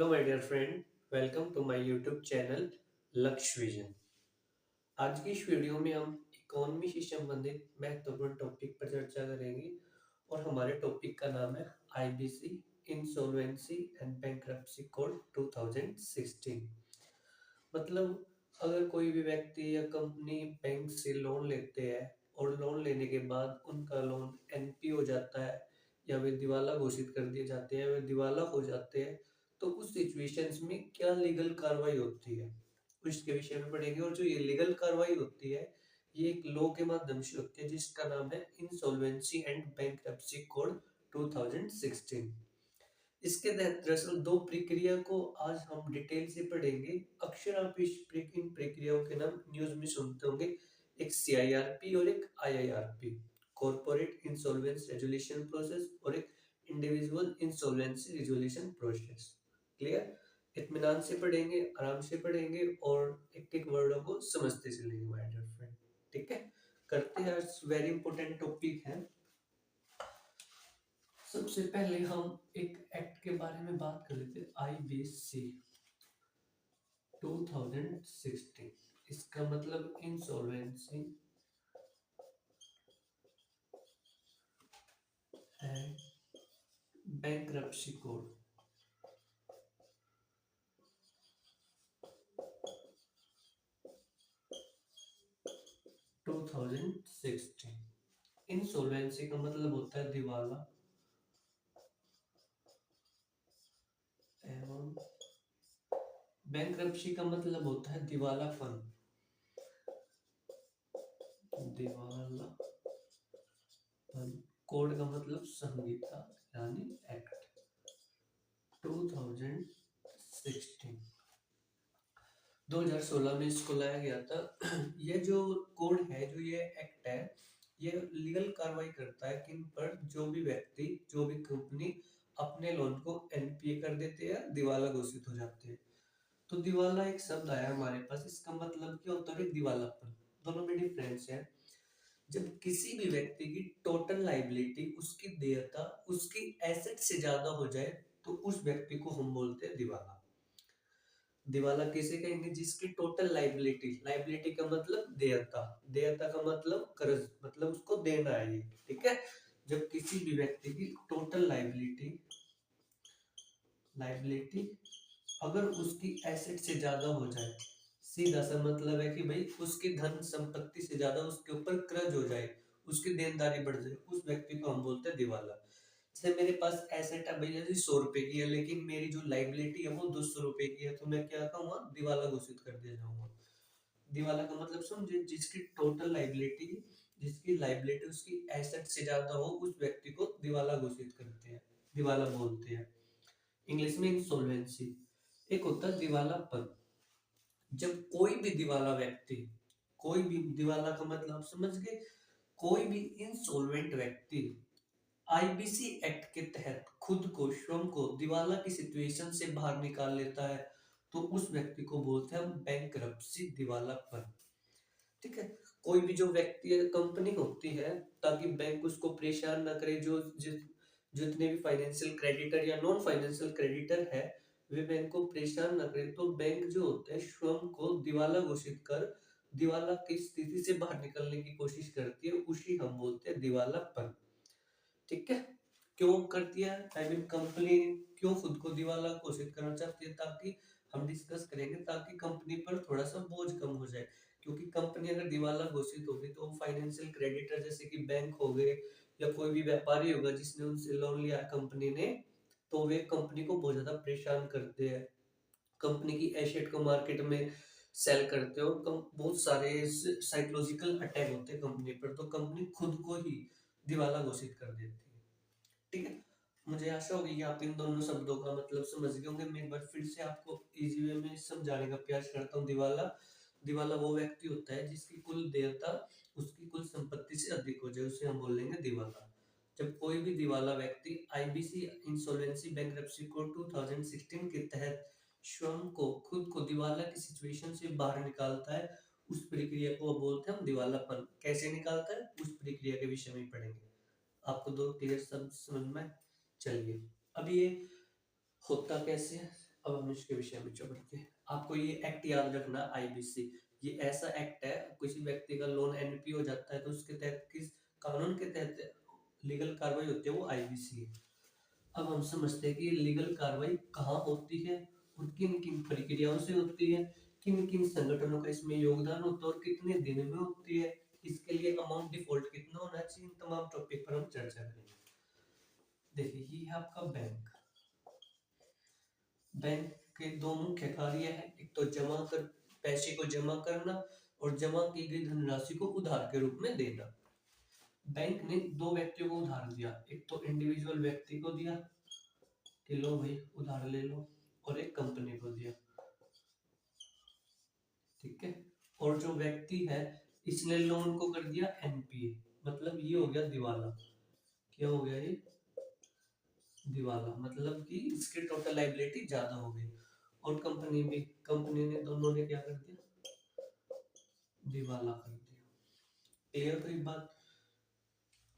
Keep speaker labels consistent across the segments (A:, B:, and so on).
A: Hello my dear friend, welcome to my YouTube channel Lakshya vision. आज की इस video में हम इकोनॉमी से संबंधित महत्वपूर्ण टॉपिक पर चर्चा करेंगे और हमारे टॉपिक का नाम है IBC insolvency and bankruptcy code 2016। मतलब अगर कोई भी व्यक्ति या कंपनी बैंक से लोन लेते हैं और लोन लेने के बाद उनका लोन एनपी हो जाता है या वे दिवाला घोषित कर दिए जाते हैं, वे दिवाला हो जाते हैं, तो उस सिचुएशंस में क्या लीगल कार्रवाई होती है उसके विषय में पढ़ेंगे। और जो ये लीगल कार्रवाई होती है ये एक लॉ के माध्यम से होती है जिसका नाम है इंसॉल्वेंसी एंड बैंकरप्सी कोड 2016। इसके तहत दरअसल दो प्रक्रिया को आज हम डिटेल से पढ़ेंगे। अक्सर आप इन प्रक्रियाओं के नाम न्यूज में सुनते होंगे, एक सीआईआरपी और एक IIRP, corporate insolvency resolution process और एक individual insolvency resolution process. Clear? इत्मीनान से पढ़ेंगे, आराम से पढ़ेंगे और एक एक वर्डों को समझते चलेंगे माय डियर फ्रेंड। ठीक है, करते हैं। वेरी इंपॉर्टेंट टॉपिक है। सबसे पहले हम एक एक्ट के बारे में बात कर लेते हैं, आईबीसी 2016। इसका मतलब insolvency and bankruptcy code 2016। Insolvency का मतलब होता है दिवाला एवं बैंकरप्सी का मतलब होता है दिवालापन। दिवालापन कोड का मतलब संहिता यानी एक्ट 2016। 2016 में इसको लाया गया था। ये जो कोड है, जो ये एक्ट है, ये लीगल कार्रवाई करता है किन पर? जो भी व्यक्ति, जो भी कंपनी अपने लोन को एनपीए कर देते हैं, दिवाला घोषित हो जाते हैं। तो दिवाला एक शब्द आया हमारे पास, इसका मतलब क्या होता है? दिवालापन। दोनों में डिफरेंस है। जब किसी भी व्यक्ति की टोटल लाइबिलिटी, उसकी देयता उसकी एसेट से ज्यादा हो जाए तो उस व्यक्ति को हम बोलते हैं दिवाला। दिवाला किसे कहेंगे? जिसकी टोटल लाइबिलिटी, लाइबिलिटी का मतलब देयता, देयता का मतलब कर्ज, मतलब उसको देना है ये। ठीक है, जब किसी भी व्यक्ति की टोटल लाइबिलिटी लाइबिलिटी अगर उसकी एसेट से ज्यादा हो जाए, सीधा सा मतलब है कि भाई उसकी धन संपत्ति से ज्यादा उसके ऊपर कर्ज हो जाए, उसकी देनदारी बढ़ जाए, उस व्यक्ति को हम बोलते हैं दिवाला। जैसे मेरे पास एसेट है भैया जी 100 रुपए की है, लेकिन मेरी जो लाइबिलिटी है वो 200 रुपए की है, तो मैं क्या कहूँगा? दिवाला घोषित कर दिया जाऊंगा। दिवाला का मतलब समझे? जिसकी टोटल लाइबिलिटी, जिसकी लाइबिलिटी उसकी एसेट से ज्यादा हो, उस व्यक्ति को दिवाला घोषित करते हैं, दिवाला बोलते हैं। इंग्लिश में इंसॉल्वेंसी। एक होता है दिवालापन। जब कोई भी दिवाला व्यक्ति, कोई भी, दिवाला का मतलब आप समझ गए, कोई भी इंसॉल्वेंट व्यक्ति आईबीसी एक्ट के तहत खुद को, स्वयं को दिवाला की सिचुएशन से बाहर निकाल लेता है तो उस व्यक्ति को बोलते हैं हम बैंकरप्सी, दिवालापन। ठीक है, कोई भी जो व्यक्ति, कंपनी होती है, ताकि बैंक उसको परेशान ना करे, जो जितने भी फाइनेंशियल क्रेडिटर या नॉन फाइनेंशियल क्रेडिटर है, वे बैंक को परेशान ना करे, तो बैंक जो होता है स्वयं को दिवाला घोषित कर दिवाला की स्थिति से बाहर निकलने की कोशिश करती है, उसी हम बोलते हैं दिवालापन। ठीक है, क्यों करती है? आई मीन कंपनी क्यों खुद को दिवाला घोषित करना चाहती है, ताकि हम डिस्कस करेंगे, ताकि कंपनी पर थोड़ा सा बोझ कम हो जाए। क्योंकि कंपनी अगर दिवाला घोषित होगी तो फाइनेंशियल क्रेडिटर जैसे कि बैंक हो गए या कोई भी व्यापारी होगा जिसने उनसे लोन लिया कंपनी ने, तो वे कंपनी को बहुत ज्यादा परेशान करते हैं, कंपनी की एसेट को मार्केट में सेल करते हो, बहुत सारे साइकोलॉजिकल अटैक होते हैं कंपनी पर, तो कंपनी खुद को ही दिवाला घोषित कर देती है। ठीक है, मुझे आशा होगी कि आप इन दोनों शब्दों का मतलब समझ गए होंगे। मैं एक बार फिर से आपको इजी वे में समझाने का प्रयास करता हूँ। दिवाला, दिवाला वो व्यक्ति होता है जिसकी कुल देयता उसकी कुल संपत्ति से अधिक हो जाए, उसे हम बोलेंगे दिवाला। जब कोई भी दिवाला व्यक्ति आईबीसी इंसॉल्वेंसी बैंकरप्सी कोड 2016 के तहत स्वयं को, खुद को दिवाला की सिचुएशन से बाहर निकालता है, उस प्रक्रिया को बोलते हैं हम दिवालापन। कैसे निकालता है उस प्रक्रिया के विषय में पढ़ेंगे। आपको दो क्लियर शब्द समझ में? चलिए, अब ये होता कैसे है? अब हम इसके विषय में चलते हैं। आपको ये एक्ट याद रखना, आईबीसी, ये ऐसा एक्ट है, किसी व्यक्ति का लोन एनपी हो जाता है तो उसके तहत किस कानून के तहत लीगल कार्रवाई होती है, वो आईबीसी है। अब हम समझते हैं कि ये लीगल कार्रवाई कहाँ होती है और किन किन प्रक्रियाओं से होती है, किन किन संगठनों का इसमें योगदान होता है और कितने दिन में होती है, इसके लिए अमाउंट डिफॉल्ट कितना होना चाहिए, इन तमाम टॉपिक पर हम चर्चा करेंगे। देखिए, ये है आपका बैंक। बैंक के दो मुख्य कार्य है, एक तो जमा कर पैसे को जमा करना और जमा की गई धनराशि को उधार के रूप में देना। बैंक ने दो व्यक्तियों को उधार दिया, एक तो इंडिविजुअल व्यक्ति को दिया कि लो भाई उधार ले लो, और एक कंपनी को दिया, ठीक है। और जो व्यक्ति है इसने लोन को कर दिया एनपीए, मतलब ये हो गया दिवाला। क्या हो गया ये? दिवाला, मतलब कि इसकी टोटल लायबिलिटी ज्यादा हो गई। और कंपनी भी, कंपनी ने दोनों ने क्या कर दिया? दिवाला कर दिया। क्लियर हुई बात?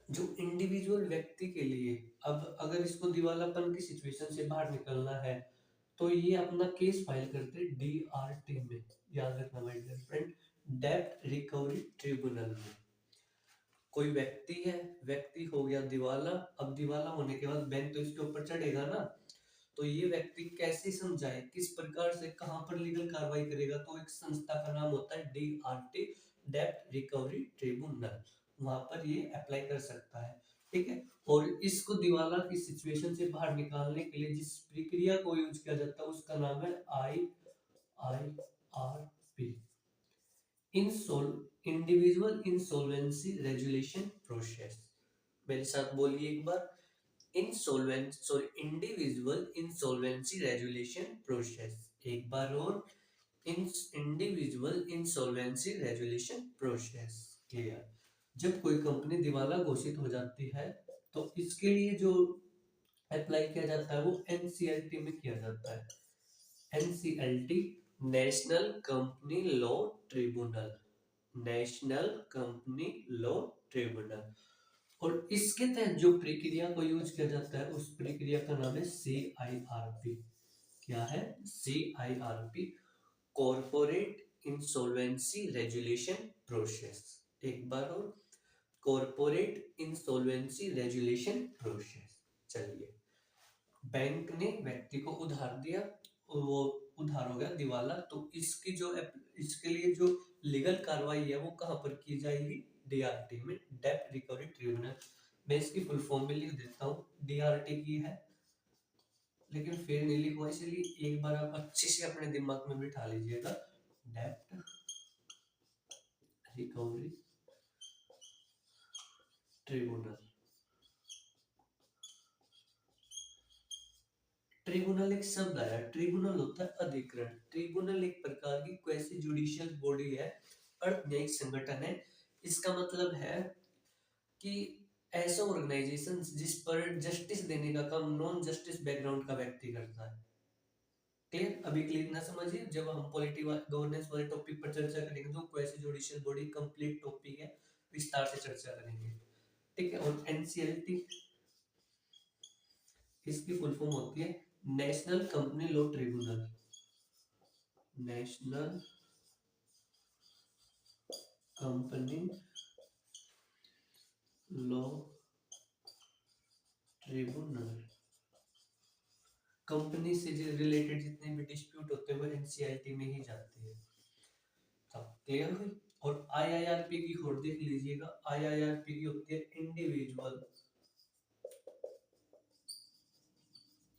A: जो इंडिविजुअल व्यक्ति के लिए, अब अगर इसको दिवालापन की सिचुएशन से बाहर निकलना है तो ये अपना केस फाइल करते डीआरटी में, याद रखना माय डियर फ्रेंड, डेब्ट रिकवरी ट्रिब्यूनल में। कोई व्यक्ति है, व्यक्ति हो गया दिवाला, अब दिवाला होने के बाद बैंक तो इसके ऊपर चढ़ेगा ना, तो ये व्यक्ति कैसे समझाए, किस प्रकार से, कहां पर लीगल कार्रवाई करेगा, तो एक संस्था का नाम होता है डीआरटी, डेब्ट रिकवरी ट्रिब्यूनल, वहां पर ये अप्लाई कर सकता है, ठीक है। और इसको दिवाला की सिचुएशन से बाहर निकालने के लिए जिस प्रक्रिया को यूज किया जाता है उसका नाम है आईआईआरपी, इंडिविजुअल इंसॉल्वेंसी रेजुलेशन प्रोसेस। मेरे साथ बोलिए एक बार, इंडिविजुअल इंसॉल्वेंसी रेजुलेशन प्रोसेस। एक बार और, individual insolvency resolution process. Clear? जब कोई कंपनी दिवाला घोषित हो जाती है तो इसके लिए जो अप्लाई किया जाता है वो एनसीएलटी में किया जाता है। NCLT, national company law tribunal, national company law tribunal. और इसके तहत जो प्रक्रिया को यूज किया जाता है उस प्रक्रिया का नाम है CIRP। क्या है? CIRP, corporate insolvency resolution process. एक बार और, कॉर्पोरेट इंसॉल्वेंसी रेजुलेशन प्रोसेस। चलिए, बैंक ने व्यक्ति को उधार दिया और वो उधार हो गया दिवाला, तो इसकी जो इसके लिए जो लीगल कार्रवाई है वो कहां पर की जाएगी? डीआरटी में, डेब्ट रिकवरी ट्रिब्यूनल। मैं इसकी फुल फॉर्म में लिख देता हूँ, डीआरटी की है लेकिन फिर नहीं लिखूंगा, इसलिए एक बार आप अच्छे से अपने दिमाग में बिठा लीजिएगा, डेब्ट रिकवरी ट्रिब्यूनल। ट्रिब्यूनल एक शब्द आया, ट्रिब्यूनल होता है अधिकरण। ट्रिब्यूनल एक प्रकार की क्वेसी जुडिशियल बॉडी है, अर्थ न्यायिक संगठन है। इसका मतलब है कि ऐसा ऑर्गेनाइजेशन जिस पर जस्टिस देने का काम नॉन जस्टिस बैकग्राउंड का व्यक्ति करता है। क्लियर? अभी क्लियर ना समझिए, जब हम पॉलिटी गवर्नेंस वाले टॉपिक पर चर्चा करेंगे तो quasi judicial body complete topic है, विस्तार से चर्चा करेंगे, ठीक है। और एनसीएलटी, इसकी फुल फॉर्म होती है national company law tribunal, national company law tribunal. Company से रिलेटेड जितने भी डिस्प्यूट होते हैं वो एनसीएलटी में ही जाते हैं। तब क्लियर हुई? और आईआईआरपी की खोड़ देख लीजिएगा, आईआईआरपी की होती है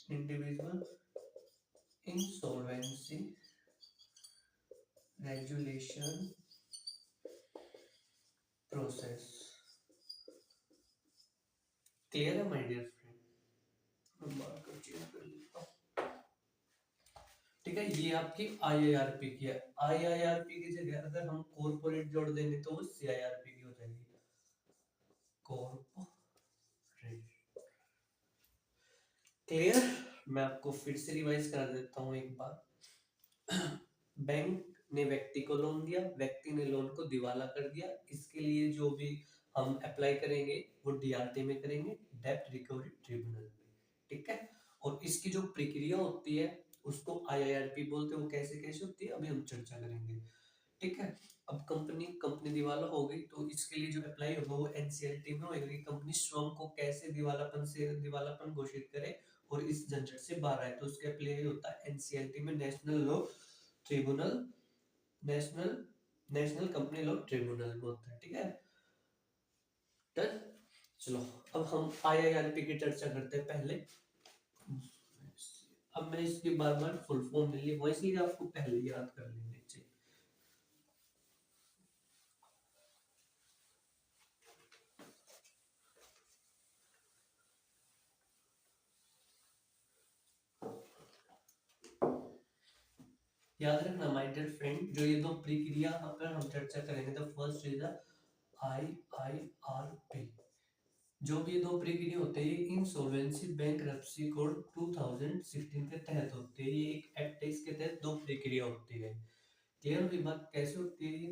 A: individual insolvency resolution process. Clear है माय डियर फ्रेंड? मैं बात कर चेंज कर लेता हूं, ठीक है। ये आपकी आईआईआरपी की है। आईआईआरपी की जगह अगर हम कॉर्पोरेट जोड़ देंगे तो वो सीआईआरपी की हो जाएगी, कॉर्पोरेट। क्लियर? मैं आपको फिर से रिवाइज करा देता हूँ एक बार। बैंक ने व्यक्ति को लोन दिया, व्यक्ति ने लोन को दिवाला कर दिया, इसके लिए जो भी हम अप्लाई करेंगे वो डीआरटी में करेंगे, डेब्ट रिकवरी ट्रिब्यूनल में, ठीक है। और इसकी जो प्रक्रिया होती है उसको आईआईआरपी बोलते हैं। वो कैसे कैसे होती है अभी हम चर्चा करेंगे, ठीक है। अब कंपनी कंपनी दिवाला हो गई तो इसके लिए जो अप्लाई होगा वो एनसीएलटी में होगा कि कंपनी स्वयं को कैसे दिवालापन घोषित करे और इस झंझट से बाहर आए, तो उसके अप्लाई होता है एनसीएलटी में, national law tribunal, national national company law tribunal में होता है, ठीक है। डन। चलो अब हम आईआईआरपी की चर्चा करते हैं पहले। अब मैं इसकी बार बार फुल फॉर्म नहीं लिखूंगा, इसलिए आपको पहले याद कर लेने चाहिए। याद रखना माय डियर फ्रेंड, जो ये दो प्रक्रिया पर हम चर्चा करेंगे, द फर्स्ट इज आईआईआरपी। जो भी ये दो प्रक्रिया होते हैं ये इंसॉल्वेंसी बैंकरप्सी कोड 2016 के तहत होते हैं। ये एक एक्ट है, इसके तहत दो प्रक्रिया होती है। क्लियर हुई बात? कैसे होती है?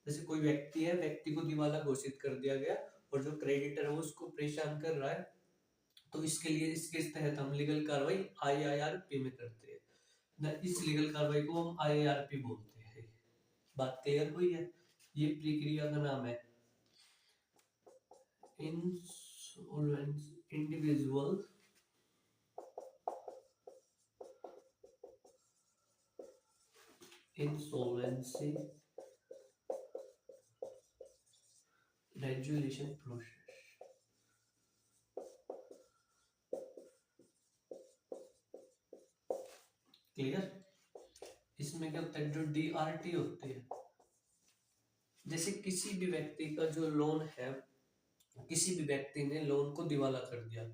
A: जैसे कोई व्यक्ति है, व्यक्ति को दिवाला घोषित कर दिया गया और जो क्रेडिटर है वो उसको परेशान कर रहा है, तो इसके लिए इसके तहत हम लीगल कार्रवाई आईआईआरपी में करते हैं ना। इस लीगल कार्रवाई को हम आईआईआरपी बोलते हैं। बात क्लियर हुई है? ये प्रक्रिया का नाम है individual insolvency resolution process. Clear? इसमें क्या होता है, जो डीआरटी होती है, जैसे किसी भी व्यक्ति का जो लोन है, किसी भी व्यक्ति ने लोन को दिवाला कर दिया,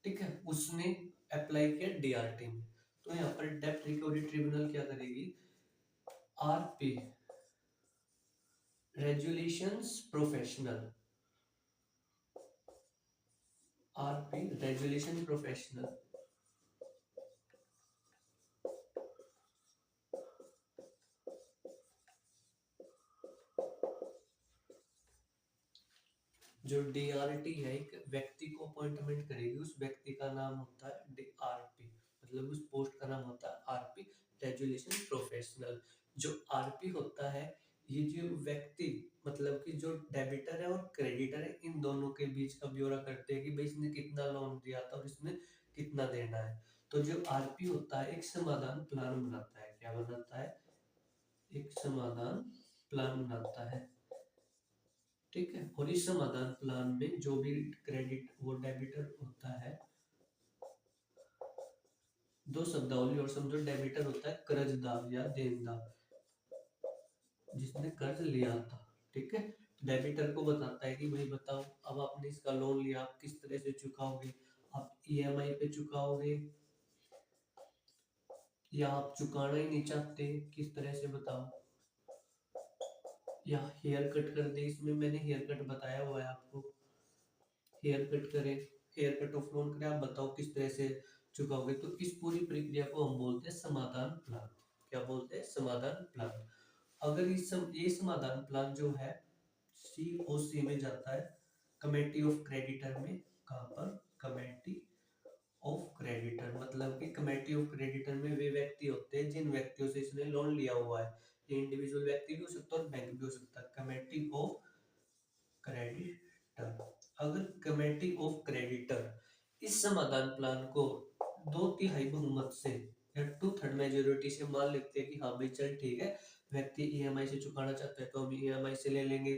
A: ठीक है, उसने अप्लाई किया डीआरटी में, तो यहाँ पर डेब्ट रिकवरी ट्रिब्यूनल क्या करेगी, RP resolutions professional, RP resolution professional, जो डीआरटी है एक व्यक्ति को अपॉइंटमेंट करेगी, उस व्यक्ति का नाम होता है डीआरपी, मतलब उस पोस्ट का नाम होता है आरपी रेजुलेशन प्रोफेशनल। जो आरपी होता है, ये जो व्यक्ति, मतलब कि जो डेबिटर है और क्रेडिटर है, इन दोनों के बीच का ब्यौरा करते हैं कि भाई इसने कितना लोन दिया था और इसने कितना देना है। तो जो आरपी होता है एक समाधान प्लान बनाता है। क्या बनाता है? एक समाधान प्लान बनाता है, ठीक है। और इस समाधान प्लान में जो भी क्रेडिट वो डेबिटर होता है, दो शब्दावली और समझो। डेबिटर होता है कर्जदार या देनदार, जिसने कर्ज लिया था, ठीक है। डेबिटर को बताता है कि भाई बताओ, अब आपने इसका लोन लिया, आप किस तरह से चुकाओगे? आप ईएमआई पे चुकाओगे या आप चुकाना ही नहीं चाहते? किस तरह से बताओ? या हेयर कट कर दे, इसमें मैंने हेयर कट बताया हुआ है आपको। हेयर कट करें, हेयर कट ऑफ लोन करें, आप बताओ किस तरह से चुकाओगे? तो इस पूरी प्रक्रिया को हम बोलते हैं समाधान प्लान। क्या बोलते हैं? समाधान प्लान। अगर ये समाधान प्लान जो है सीओसी में जाता है, कमेटी ऑफ क्रेडिटर में। कहाँ पर? कमेटी ऑफ क्रेडिटर, मतलब कि कमेटी ऑफ क्रेडिटर में वे व्यक्ति होते हैं जिन व्यक्तियों से इसने लोन लिया हुआ है। ये इंडिविजुअल व्यक्ति भी हो सकता है और बैंक भी हो सकता है। कमेटी ऑफ क्रेडिटर, अगर कमेटी ऑफ क्रेडिटर इस समाधान प्लान को 2/3 बहुमत से या 2/3 मेजोरिटी से मान लेते हैं कि हाँ भाई चल ठीक है, व्यक्ति ईएमआई से चुकाना चाहता है तो हम ईएमआई से ले लेंगे,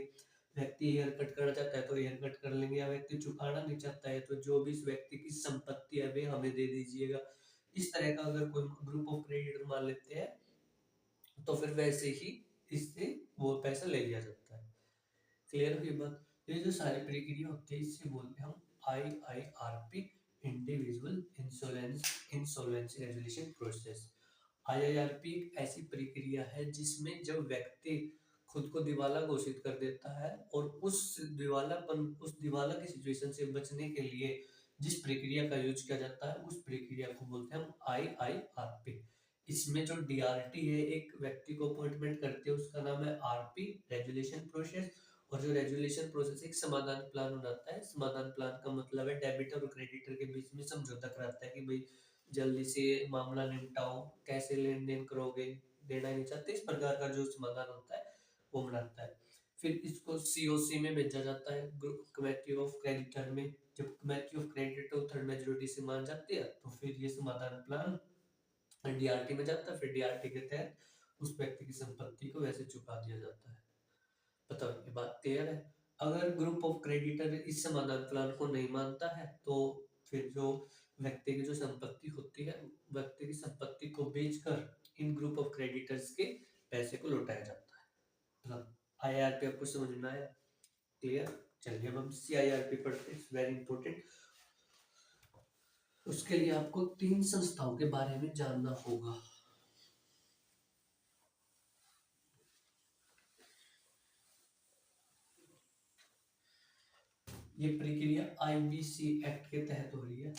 A: व्यक्ति हेयर कट करना चाहता है तो हेयर कट कर लेंगे, या व्यक्ति चुकाना नहीं चाहता है तो जो भी इस व्यक्ति की संपत्ति है वे हमें दे दीजिएगा। इस तरह का अगर कोई ग्रुप ऑफ क्रेडिटर मान लेते हैं तो फिर वैसे ही इससे वो पैसा ले लिया जाता है। क्लियर हुई बात? ये जो सारी प्रक्रिया होती है इससे बोलते हैं हम आईआईआरपी, इंडिविजुअल इंसॉल्वेंसी रेजोल्यूशन प्रोसेस। आईआईआरपी एक ऐसी प्रक्रिया है जिसमें जब व्यक्ति खुद को दिवाला घोषित कर देता है और उस दिवाला की सिचुएशन से बचने के लिए जिस प्रक्रिया का यूज किया जाता है उस प्रक्रिया को बोलते हैं हम आईआईआरपी। इसमें जो डीआरटी है एक व्यक्ति को अपॉइंटमेंट करते हैं, उसका नाम है आरपी रेजुलेशन प्रोसेस। और जो रेजुलेशन प्रोसेस एक समाधान प्लान बनाता है। समाधान प्लान का मतलब है डेबिटर और क्रेडिटर के बीच में समझौता कराता है कि भाई जल्दी से मामला निपटाओ, कैसे लेन देन करोगे, देना ही नहीं चाहते, इस प्रकार का जो समाधान होता है वो बनाता है। फिर इसको सीओसी में भेजा जाता है, कमेटी ऑफ क्रेडिटर में। जब committee of creditor third majority से मान जाती है तो फिर ये समाधान प्लान डीआरटी में जाता है। फिर डीआरटी के तहत उस व्यक्ति की संपत्ति को वैसे चुका दिया जाता है। बताओ, ये बात क्लियर है? अगर ग्रुप ऑफ क्रेडिटर इस समाधान प्लान को नहीं मानता है तो फिर जो व्यक्ति की जो संपत्ति होती है, व्यक्ति की संपत्ति को बेचकर इन ग्रुप ऑफ क्रेडिटर्स के पैसे को लौटाया जाता है। मतलब आईआरपी आपको समझ में आया? क्लियर? चलिए अब हम सीआईआरपी पढ़ते हैं, इट्स वेरी इंपॉर्टेंट। उसके लिए आपको 3 संस्थाओं के बारे में जानना होगा। ये प्रक्रिया आईबीसी एक्ट के तहत हो रही है,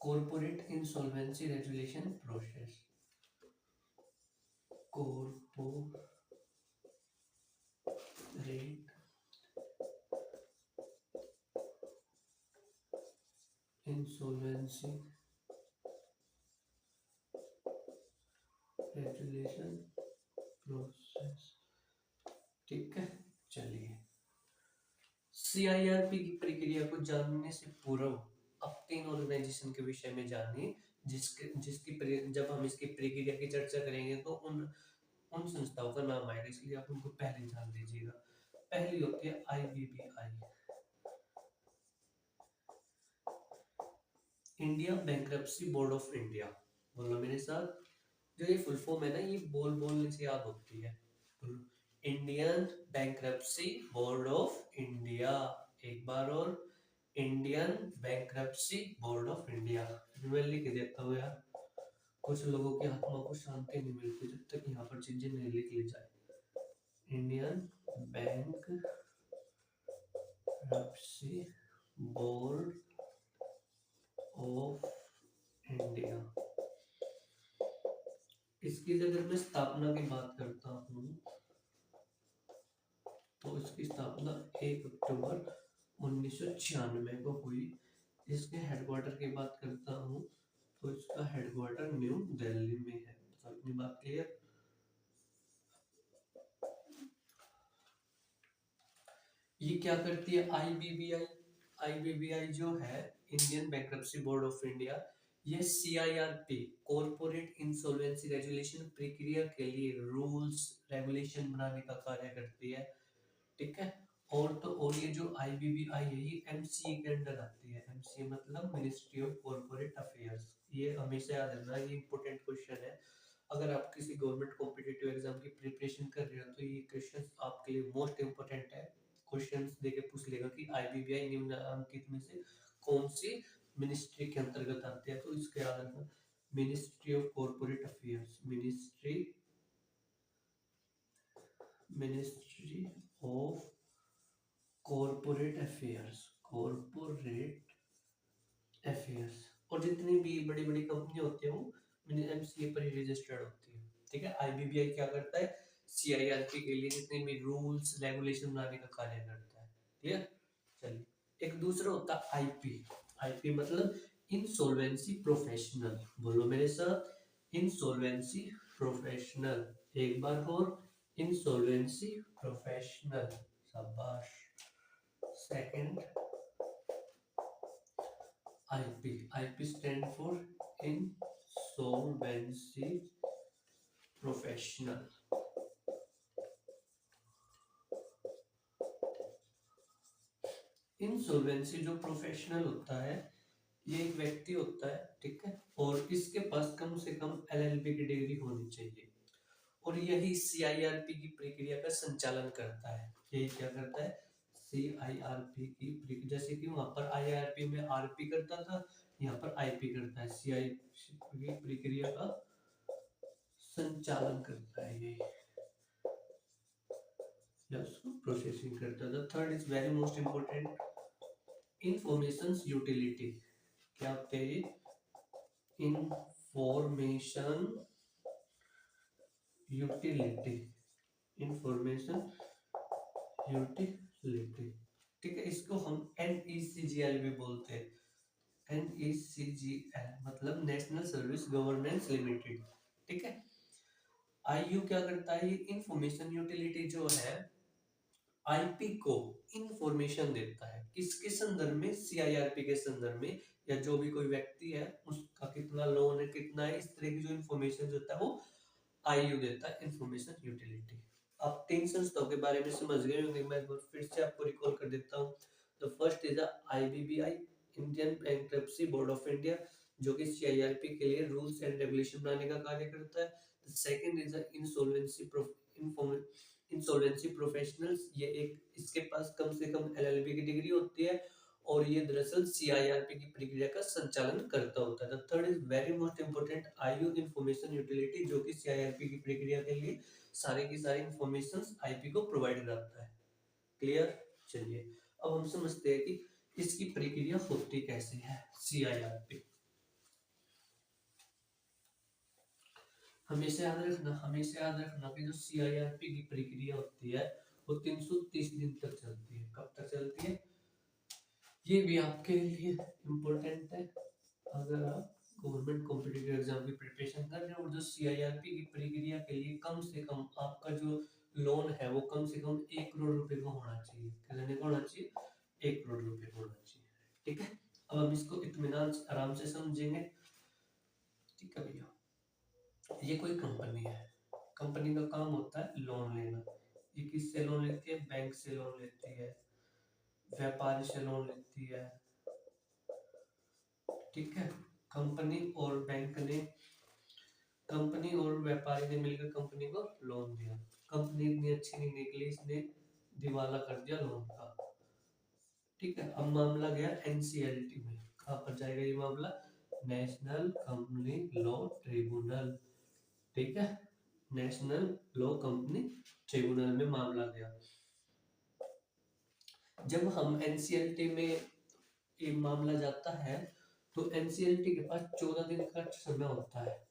A: corporate insolvency resolution process. Corporate insolvency resolution process. ठीक है, चलिए सीआईआरपी की प्रक्रिया को जानने से पूर्व अब 3 ऑर्गेनाइजेशन के विषय में जानिए जब हम इसकी प्रक्रिया की चर्चा करेंगे तो उन संस्थाओं का नाम आएगा, इसलिए आप उनको पहले जान लीजिएगा। पहली होती है IBBI, India bankruptcy board of India. बोलो मेरे साथ, जो ये फुल फॉर्म है ना, ये बोलने से याद होती है। Indian bankruptcy board of India. एक बार और, Indian bankruptcy board of India. मैं लिख देता हूँ यार, कुछ लोगों की आत्मा को शांति नहीं मिलती जब तक यहाँ पर चीजें नहीं लिख ली जाए। Indian bankruptcy board of India. इसकी अगर मैं स्थापना की बात करता हूँ तो इसकी स्थापना 1 अक्टूबर 1996 को हुई। इसके हेडक्वार्टर की बात करता हूँ तो इसका हेडक्वार्टर न्यू दिल्ली में है। तो इतनी बात क्लियर। ये क्या करती है आईबीबीआई? आईबीबीआई जो है, Indian bankruptcy board of India, ये सीआईआरपी कॉर्पोरेट इंसॉल्वेंसी रेजुलेशन प्रक्रिया के लिए रूल्स रेगुलेशन बनाने का कार्य करती है। ठीक है, और तो और ये जो आईबीबीआई है ये एमसीए के अंडर आती है। एमसीए मतलब मिनिस्ट्री ऑफ कॉर्पोरेट अफेयर्स। ये हमेशा याद रखना, ये इंपॉर्टेंट क्वेश्चन है। अगर आप किसी गवर्नमेंट कॉम्पिटिटिव एग्जाम की प्रिपरेशन कर रहे हो तो ये क्वेश्चन आपके लिए मोस्ट इंपॉर्टेंट है। क्वेश्चंस देके पूछ लेगा कि आईबीबीआई निम्नलिखित में से कौन सी मिनिस्ट्री के अंतर्गत आती है, तो इसके याद रखना, ministry of corporate affairs. Ministry of corporate affairs, corporate affairs. और जितनी भी बड़ी बड़ी कंपनी होती है वो एमसीए पर ही रजिस्टर्ड होती है। ठीक है, आईबीबीआई क्या करता है, सीआईआरपी के लिए जितने भी रूल्स रेगुलेशन बनाने का कार्य करता है। क्लियर? चलिए, एक दूसरा होता है आईपी। आईपी मतलब इंसॉल्वेंसी प्रोफेशनल। बोलो मेरे साथ, इंसॉल्वेंसी प्रोफेशनल। एक बार और, इंसॉल्वेंसी प्रोफेशनल। शाबाश। Second IP. IP stand for insolvency professional. Insolvency जो प्रोफेशनल होता है ये एक व्यक्ति होता है, ठीक है, और इसके पास कम से कम एलएलबी की डिग्री होनी चाहिए। और यही सीआईआरपी की प्रक्रिया का संचालन करता है। यही क्या करता है, सीआईआरपी की, जैसे कि वहां पर आईआरपी में आरपी करता था, यहाँ पर आईपी करता है। सीआई की प्रक्रिया का संचालन करता है ये, या उसको प्रोसेसिंग करता है। Third is very most important, information utility. क्या होते हैं ये, इंफॉर्मेशन यूटिलिटी, इंफॉर्मेशन यूटिलिटी। ठीक है, इसको हम NECGL भी बोलते हैं, NECGL मतलब नेशनल सर्विस गवर्नेंस लिमिटेड। ठीक है। आईयू क्या करता है, ये इंफॉर्मेशन यूटिलिटी जो है आईपी को इंफॉर्मेशन देता है, किसके संदर्भ में, सीआईआरपी के संदर्भ में, या जो भी कोई व्यक्ति है उसका कितना लोन है, कितना है, इस तरह की जो इंफॉर्मेशन होता है वो आईयू देता है, इंफॉर्मेशन यूटिलिटी। आप तीन संस्थाओं के बारे में समझ गए होंगे, मैं एक बार फिर से आपको रिकॉल कर देता हूँ। तो first is IBBI, Indian bankruptcy board of India, जो कि सीआईआरपी के लिए रूल्स एंड रेगुलेशन बनाने का कार्य करता है। सेकंड इज इंसॉल्वेंसी प्रोफेशनल्स, ये एक, इसके पास कम से कम एलएलबी की डिग्री होती है और ये दरअसल सीआईआरपी की प्रक्रिया का संचालन करता होता है। The third is very most important IU information utility, जो कि सीआईआरपी की प्रक्रिया के लिए सारी की सारी इंफॉर्मेशन आईपी को प्रोवाइड कराता है। क्लियर। चलिए अब हम समझते हैं कि इसकी प्रक्रिया होती कैसे है सीआईआरपी। हमेशा याद रखना कि जो सीआईआरपी की प्रक्रिया होती है वो 330 दिन तक चलती है। कब तक चलती है, ये भी आपके लिए इम्पोर्टेंट है अगर आप गवर्नमेंट कॉम्पिटिटिव एग्जाम की प्रिपरेशन कर रहे हैं। और जो सीआईआरपी की प्रक्रिया के लिए कम से कम आपका जो लोन है वो कम से कम 1 करोड़ रुपए का होना चाहिए। कितने का होना चाहिए, 1 करोड़ रुपए का होना चाहिए। ठीक है। अब हम इसको इत्मीनान से आराम से समझेंगे। ठीक है भैया, ये कोई कंपनी है, कंपनी का काम होता है लोन लेना। ये किससे लोन लेती है, बैंक से लोन लेती है, व्यापारी से लोन लेती है। ठीक है। कंपनी और बैंक ने, कंपनी और व्यापारी ने मिलकर कंपनी को लोन दिया। कंपनी इतनी अच्छी नहीं निकली, इसने दिवाला कर दिया लोन का। ठीक है। अब मामला गया एनसीएलटी में। कहाँ पर जाएगा ये मामला, नेशनल कंपनी लॉ ट्रिब्यूनल। ठीक है, नेशनल लॉ कंपनी ट्रिब्यूनल में मामला गया। जब हम एनसीएलटी में ये मामला जाता है तो एनसीएलटी के पास 14 दिन का समय होता है।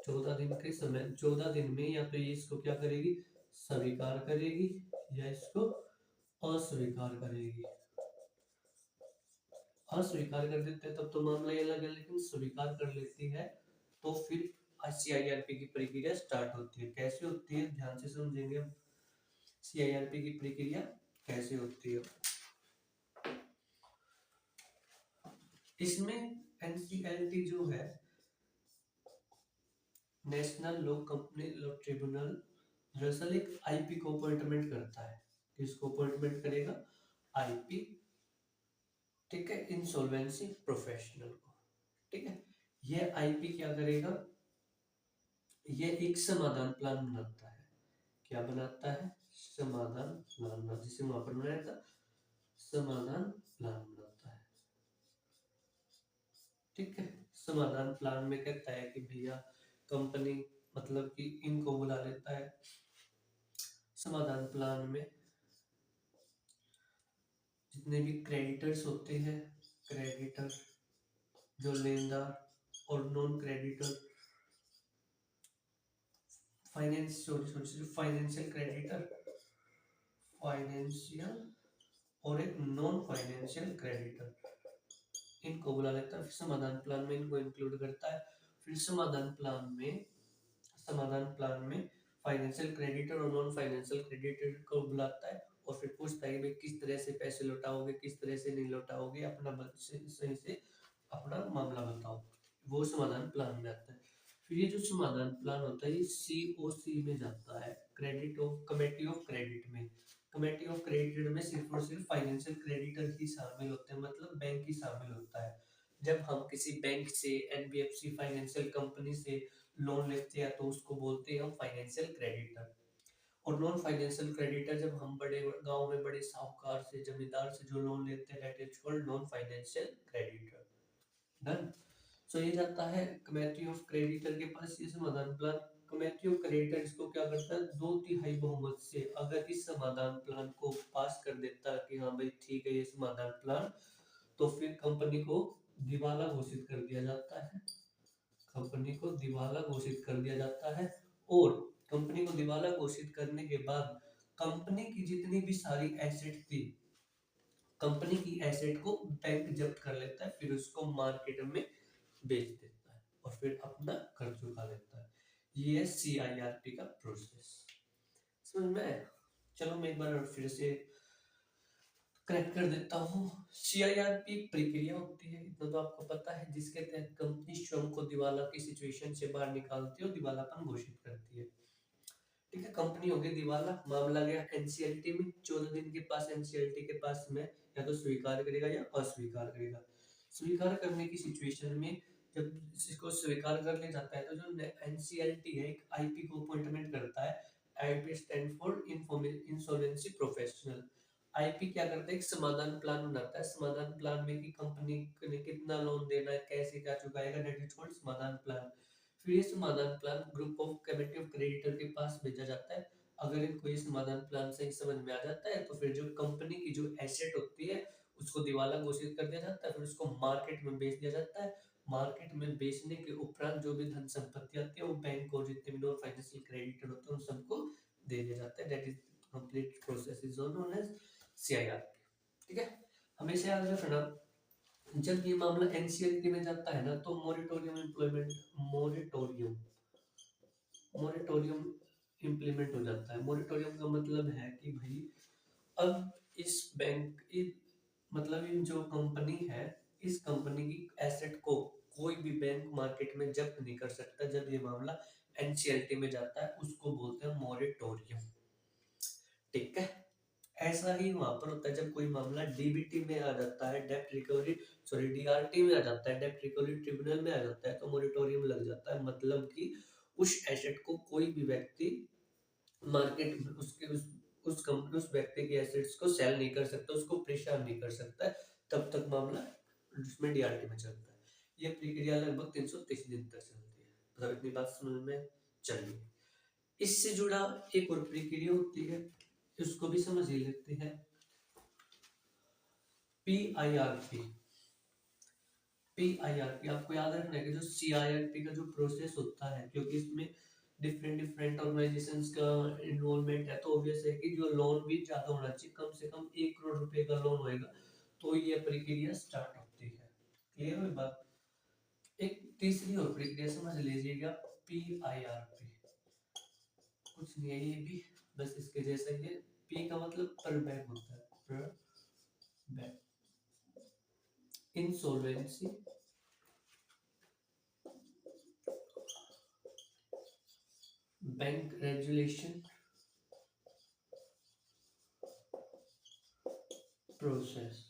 A: 14 दिन के समय, 14 दिन में या तो ये इसको क्या करेगी, स्वीकार करेगी या इसको अस्वीकार करेगी। अस्वीकार कर देते हैं तब तो मामला ये अलग है, लेकिन स्वीकार कर लेती है तो फिर सीआईआरपी की प्रक्रिया स्टार्ट होती है। कैसे होती है ध्यान से समझेंगे। सीआईआरपी की प्रक्रिया कैसे होती है, इसमें एनसीएलटी जो है, national law company law tribunal, दरअसल एक आईपी को अपॉइंटमेंट करता है। किसको अपॉइंटमेंट करेगा, आईपी। ठीक है, इंसॉल्वेंसी प्रोफेशनल को। ठीक है, ये आईपी क्या करेगा, ये एक समाधान प्लान बनाता है। क्या बनाता है, समाधान प्लान, जिसे वहां पर बनाया था, समाधान प्लान बनाता है। ठीक है, समाधान प्लान में कहता है कि भैया कंपनी, मतलब कि इनको बुला लेता है समाधान प्लान में, जितने भी क्रेडिटर्स होते हैं, क्रेडिटर जो लेनदार और non creditor, financial creditor, financial और एक नॉन फाइनेंशियल क्रेडिटर, इनको बुला लेता है। फिर समाधान प्लान में इनको इंक्लूड करता है। फिर समाधान प्लान में फाइनेंशियल क्रेडिटर और नॉन फाइनेंशियल क्रेडिटर को बुलाता है और फिर पूछता है कि भाई किस तरह से पैसे लौटाओगे, किस तरह से नहीं लौटाओगे, अपना सही से अपना मामला बताओ। वो समाधान प्लान में आता है। फिर ये जो समाधान प्लान होता है ये सीओसी में जाता है, credit of committee of credit में। कमेटी ऑफ क्रेडिट में सिर्फ और सिर्फ फाइनेंशियल क्रेडिटर ही शामिल होते हैं, मतलब बैंक ही शामिल होता है। जब हम किसी बैंक से, एनबीएफसी फाइनेंशियल कंपनी से लोन लेते हैं तो उसको बोलते हैं हम फाइनेंशियल क्रेडिटर। और नॉन फाइनेंशियल क्रेडिटर जब हम बड़े गांव में बड़े साहूकार से, जमींदार से जो लोन लेते हैं, that is called non financial creditor. Done. So ये जाता है कमेटी ऑफ क्रेडिटर के पास ये समाधान प्लान। कमेटी ऑफ क्रेडिटर इसको क्या करता है, 2/3 बहुमत से अगर इस समाधान प्लान को पास कर देता है कि हाँ भाई ठीक है ये समाधान प्लान, तो फिर कंपनी को दिवाला घोषित कर दिया जाता है। कंपनी को दिवाला घोषित कर दिया जाता है। और कंपनी को दिवाला घोषित करने के बाद कंपनी की जितनी भी सारी एसेट थी, कंपनी की एसेट को बैंक जब्त कर लेता है, फिर उसको मार्केट में बेच देता है और फिर अपना कर्ज चुका लेता है। ये है CIRP का प्रोसेस। समझ में आया? चलो मैं एक बार फिर से करेक्ट कर देता हूँ। CIRP प्रक्रिया होती है, इतना तो आपको पता है, जिसके तहत कंपनी स्वयं को दिवाला की सिचुएशन से बाहर निकालती है और दिवालापन घोषित करती है। ठीक है, कंपनी हो गई दिवाला, मामला गया एनसीएलटी में, 14 दिन के पास एनसीएलटी के पास में या तो स्वीकार करेगा या अस्वीकार करेगा। स्वीकार करने की सिचुएशन में जब इसको स्वीकार कर लिया जाता है तो जो एनसीएलटी है एक आईपी को अपॉइंटमेंट करता है। IP stand for insolvency professional. IP क्या करता है, एक समाधान प्लान बनाता है। समाधान प्लान में कि कंपनी ने कितना लोन देना है, कैसे क्या चुकाएगा, दैट इज कॉल्ड समाधान प्लान। फिर ये समाधान plan group of committee of creditor के पास भेजा जाता है। अगर इनको ये समाधान प्लान सही समझ में आ जाता है तो फिर जो कंपनी की जो एसेट होती है उसको दिवाला घोषित कर दिया जाता है, फिर उसको मार्केट में बेच दिया जाता है। मार्केट में बेचने के उपरांत जो भी धन संपत्ति आती है वो बैंक और जितने भी नॉन फाइनेंशियल क्रेडिटर होते हैं उन सबको दे दिया जाता है। That is complete process is known as CIRP। ठीक है, हमेशा याद रखना जब ये मामला एनसीएलटी में जाता है ना तो moratorium employment moratorium moratorium implement हो जाता है। मोरिटोरियम का मतलब है कि भाई अब इस बैंक मतलब इन जो कंपनी है, इस कंपनी की एसेट को कोई भी बैंक मार्केट में जब्त नहीं कर सकता। जब ये मामला एनसीएलटी में जाता है उसको बोलते हैं मोरिटोरियम। ठीक है, ऐसा ही वहां पर होता है जब कोई मामला डीबीटी में आ जाता है, डेब्ट रिकवरी सॉरी डीआरटी में आ जाता है, डेब्ट रिकवरी ट्रिब्यूनल में आ जाता है तो मोरिटोरियम लग जाता है। मतलब कि उस एसेट को कोई भी व्यक्ति मार्केट में उस कंपनी उस व्यक्ति के एसेट्स को सेल नहीं कर सकता, उसको परेशान नहीं कर सकता है, तब तक मामला उसमें डीआरटी में चलता है। ये प्रक्रिया लगभग 330 दिन तक चलती है। मतलब इतनी बात समझ में चलिए। इससे जुड़ा एक और प्रक्रिया होती है, उसको भी समझ ही लेते हैं। PIRP। PIRP आपको याद रखना है कि जो CIRP का जो प्रोसेस होता है, क्योंकि इसमें डिफरेंट डिफरेंट ऑर्गेनाइजेशंस का इन्वॉल्वमेंट है तो ऑब्वियस है कि जो लोन भी ज्यादा होना चाहिए, कम से कम 1 करोड़ रुपए का लोन होएगा तो ये प्रक्रिया स्टार्ट होती है। क्लियर हुई बात? एक तीसरी और प्रक्रिया समझ लीजिएगा, PIRP। कुछ नहीं है ये भी, बस इसके जैसा ही है। P का मतलब पर बैक होता है, पर back. Insolvency bank resolution process.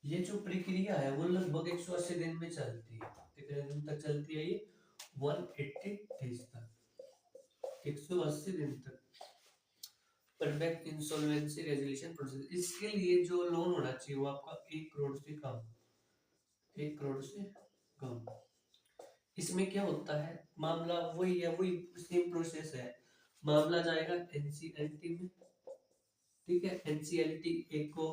A: ये जो प्रक्रिया है वो लगभग 180 दिन में चलती है। कितने दिन तक चलती है ये? 180 डेज तक, 180 दिन तक। Perfect insolvency resolution process. इसके लिए जो लोन होना चाहिए वो आपका 1 करोड़ से कम, 1 करोड़ से कम। इसमें क्या होता है, मामला वही है, वही सेम प्रोसेस है। मामला जाएगा एनसीएलटी में। ठीक है, एनसीएलटी एक को,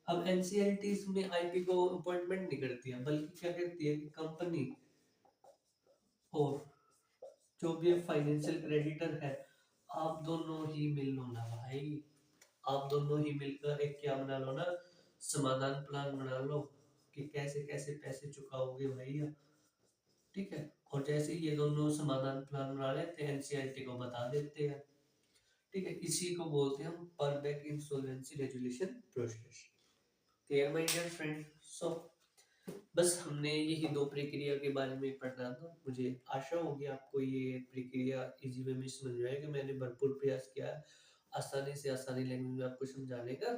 A: अब एनसीएलटी इसमें आईपी को अपॉइंटमेंट नहीं करती है, बल्कि क्या करती है कि कंपनी और जो भी फाइनेंशियल क्रेडिटर है, आप दोनों ही मिल लो ना भाई, आप दोनों ही मिलकर एक क्या बना लो ना, समाधान प्लान बना लो कि कैसे कैसे पैसे चुकाओगे भैया। ठीक है, और जैसे ही ये दोनों समाधान प्लान बना लेते हैं एनसीएलटी को बता देते हैं। ठीक है, इसी को बोलते हैं हम पर bank insolvency resolution process. Clear my dear friend? So बस हमने यही दो प्रक्रिया के बारे में पढ़ना था। मुझे आशा होगी आपको ये प्रक्रिया इजी वे में समझ में आएगी। मैंने भरपूर प्रयास किया है आसानी से आसानी लैंग्वेज में आपको समझाने का।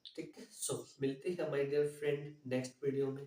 A: ठीक है, सो मिलते हैं my dear friend next video में।